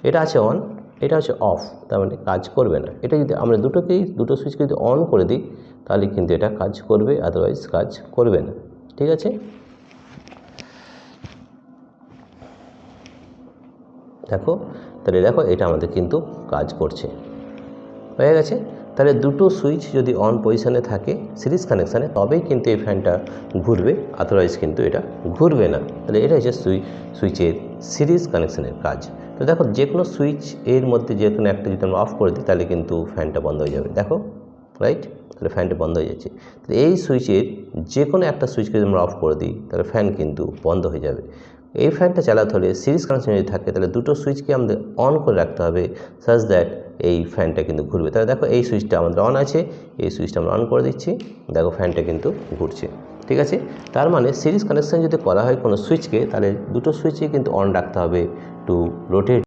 এটা আছে অন, এটা হচ্ছে অফ, তার মানে কাজ করবে না। এটা যদি আমরা দুটো সুইচকে যদি অন করে দিই তাহলে কিন্তু এটা কাজ করবে, আদারওয়াইজ কাজ করবে না। ঠিক আছে, দেখো, তাহলে দেখো এটা আমাদের কিন্তু কাজ করছে, হয়ে গেছে। তাহলে দুটো সুইচ যদি অন পজিশানে থাকে সিরিজ কানেকশানে তবেই কিন্তু এই ফ্যানটা ঘুরবে, আদারওয়াইজ কিন্তু এটা ঘুরবে না। তাহলে এটা হচ্ছে সুইচের সিরিজ কানেকশানের কাজ। তো দেখো যে কোনো সুইচ এর মধ্যে যে কোনো একটা যদি আমরা অফ করে দিই তাহলে কিন্তু ফ্যানটা বন্ধ হয়ে যাবে, দেখো, রাইট। তাহলে ফ্যানটা বন্ধ হয়ে যাচ্ছে। তাহলে এই সুইচের যে কোনো একটা সুইচকে যদি আমরা অফ করে দিই তাহলে ফ্যান কিন্তু বন্ধ হয়ে যাবে। এই ফ্যানটা চালাতে হলে সিরিজ কানেকশন যদি থাকে তাহলে দুটো সুইচকে আমাদের অন করে রাখতে হবে সাজ দ্যাট এই ফ্যানটা কিন্তু ঘুরবে। তাহলে দেখো এই সুইচটা আমাদের অন আছে, এই সুইচটা আমরা অন করে দিচ্ছি, দেখো ফ্যানটা কিন্তু ঘুরছে। ঠিক আছে, তার মানে সিরিজ কানেকশন যদি করা হয় কোনো সুইচকে তাহলে দুটো সুইচই কিন্তু অন রাখতে হবে টু রোটেট